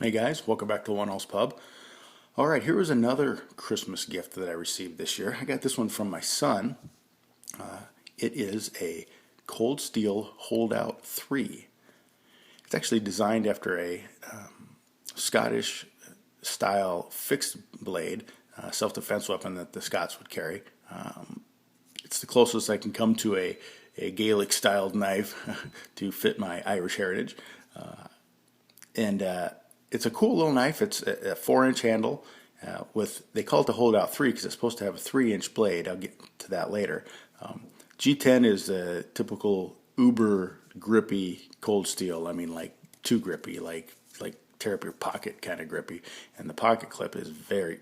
Hey guys, welcome back to One House Pub. All right, here was another Christmas gift that I received this year. I got this one from my son. It is a Cold Steel Holdout 3. It's actually designed after a Scottish style fixed blade, self-defense weapon that the Scots would carry. It's the closest I can come to a Gaelic styled knife to fit my Irish heritage. And It's a cool little knife. It's a 4-inch handle they call it the Holdout 3 because it's supposed to have a 3-inch blade. I'll get to that later. G10 is a typical uber grippy cold steel. I mean, like too grippy, like tear up your pocket kind of grippy. And the pocket clip is very,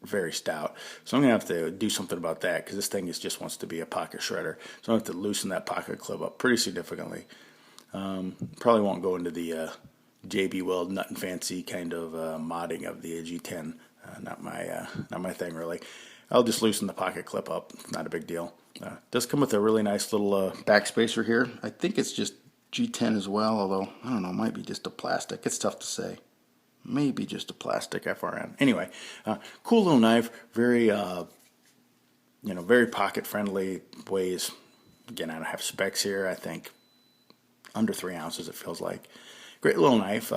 very stout. So I'm going to have to do something about that because this thing just wants to be a pocket shredder. So I have to loosen that pocket clip up pretty significantly. Probably won't go into the JB Weld nut and fancy kind of modding of the G10. Not my thing really. I'll just loosen the pocket clip up. Not a big deal. Does come with a really nice little back spacer here. I think it's just G10 as well, although I don't know, it might be just a plastic. It's tough to say. Maybe just a plastic FRN. Anyway, cool little knife. Very very pocket friendly. Weighs, again, I don't have specs here. I think under 3 ounces it feels like. Great little knife.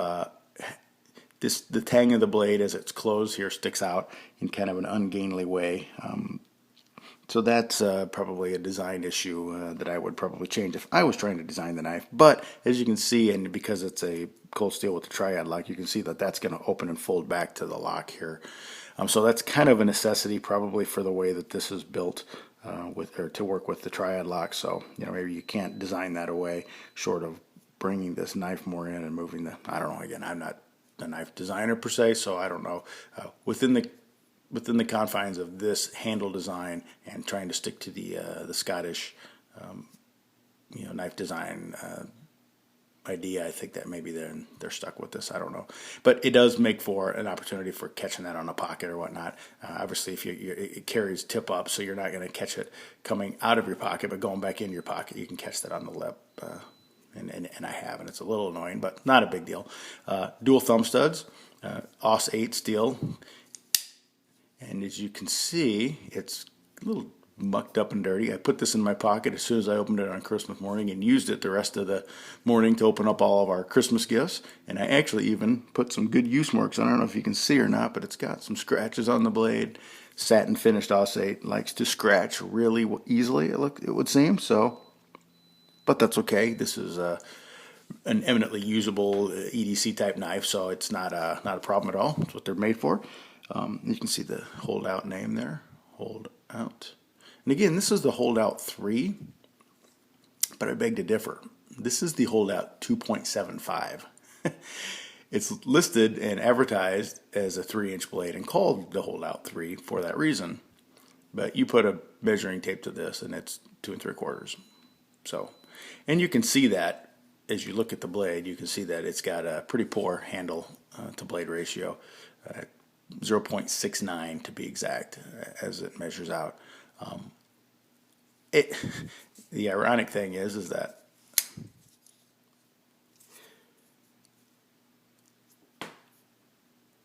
The tang of the blade as it's closed here sticks out in kind of an ungainly way. So that's probably a design issue that I would probably change if I was trying to design the knife. But as you can see, and because it's a cold steel with the triad lock, you can see that that's going to open and fold back to the lock here. So that's kind of a necessity probably for the way that this is built to work with the triad lock. So maybe you can't design that away short of bringing this knife more in and moving I don't know, again, I'm not a knife designer per se, so I don't know. Within the confines of this handle design and trying to stick to the Scottish knife design idea, I think that maybe they're stuck with this. I don't know, but it does make for an opportunity for catching that on a pocket or whatnot. Obviously, if it carries tip up, so you're not going to catch it coming out of your pocket, but going back into your pocket, you can catch that on the lip. And I have, and it's a little annoying, but not a big deal. Dual thumb studs, AUS 8 steel, and as you can see, it's a little mucked up and dirty. I put this in my pocket as soon as I opened it on Christmas morning and used it the rest of the morning to open up all of our Christmas gifts, and I actually even put some good use marks. I don't know if you can see or not, but it's got some scratches on the blade. Satin finished AUS 8 likes to scratch really easily, it would seem, so... But that's okay. This is an eminently usable EDC type knife, so it's not a problem at all. That's what they're made for. You can see the Holdout name there. Holdout. And again, this is the Holdout 3, but I beg to differ. This is the Holdout 2.75. It's listed and advertised as a 3-inch blade and called the Holdout 3 for that reason. But you put a measuring tape to this, and it's 2 3/4. So, and you can see that as you look at the blade, you can see that it's got a pretty poor handle to blade ratio, 0.69 to be exact, as it measures out. The ironic thing is that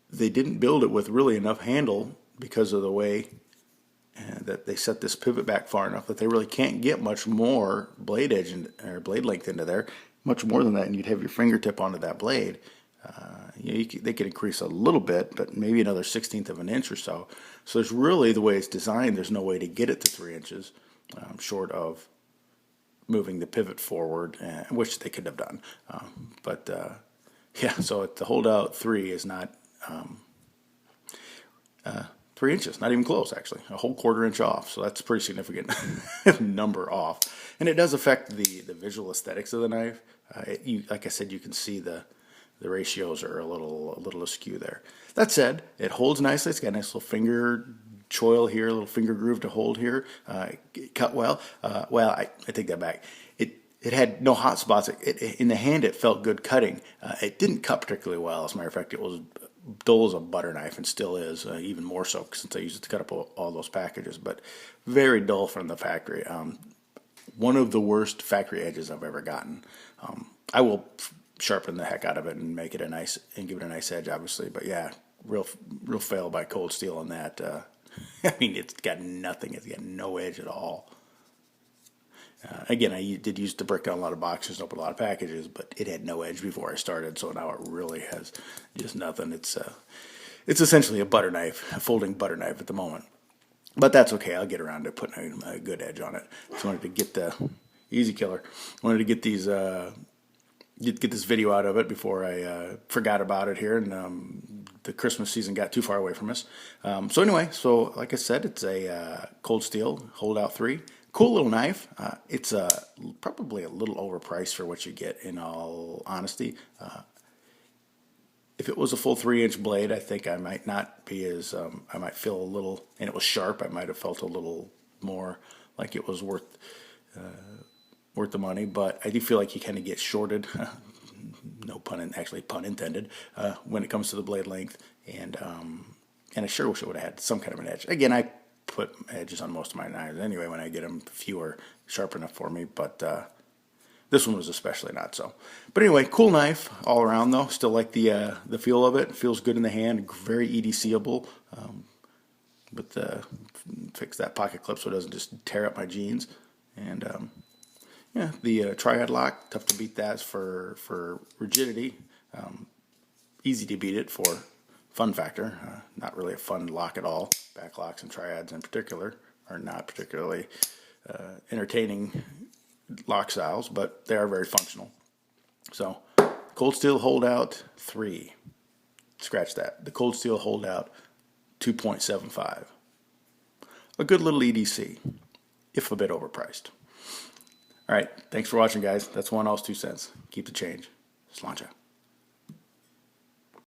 they didn't build it with really enough handle because of the way that they set this pivot back far enough that they really can't get much more blade edge or blade length into there, much more than that, and you'd have your fingertip onto that blade. They could increase a little bit, but maybe another 1/16 of an inch or so. So there's really, the way it's designed, there's no way to get it to 3 inches, short of moving the pivot forward, which they could have done. So the Holdout 3 is not 3 inches, not even close, actually, a whole 1/4 inch off. So that's a pretty significant number off, and it does affect the visual aesthetics of the knife. Like I said, you can see the ratios are a little askew there. That said, it holds nicely. It's got a nice little finger choil here, a little finger groove to hold here. Cut well. I take that back. It had no hot spots. In the hand, it felt good cutting. It didn't cut particularly well. As a matter of fact, it was dull as a butter knife, and still is, even more so since I used it to cut up all those packages, but very dull from the factory. One of the worst factory edges I've ever gotten. I will sharpen the heck out of it and make it a nice, and give it a nice edge, obviously. But yeah, real fail by Cold Steel on that. I mean, it's got nothing. It's got no edge at all. Again, I did use to break down a lot of boxes, open a lot of packages, but it had no edge before I started, so now it really has just nothing. It's essentially a butter knife, a folding butter knife at the moment. But that's okay. I'll get around to putting a good edge on it. Just wanted to get the easy killer. Wanted to get these get this video out of it before I forgot about it here, and the Christmas season got too far away from us. So anyway, so like I said, it's a Cold Steel Holdout 3. Cool little knife. It's probably a little overpriced for what you get, in all honesty. If it was a full 3-inch blade, I think I might not be as, I might feel a little, and it was sharp, I might have felt a little more like it was worth the money, but I do feel like you kind of get shorted, no pun, actually pun intended, when it comes to the blade length, and I sure wish it would have had some kind of an edge. Again, I put edges on most of my knives anyway when I get them fewer, sharp enough for me, but this one was especially not so. But anyway, cool knife all around though. Still like the feel of it. It feels good in the hand, very EDCable. But fix that pocket clip so it doesn't just tear up my jeans. And yeah, the triad lock, tough to beat that for rigidity. Easy to beat it for fun factor. Not really a fun lock at all. Back locks and triads in particular are not particularly entertaining lock styles, but they are very functional. So, Cold Steel Holdout 3. Scratch that. The Cold Steel Holdout 2.75. A good little EDC, if a bit overpriced. All right, thanks for watching, guys. That's 1 else 2 cents. Keep the change. Sláinte.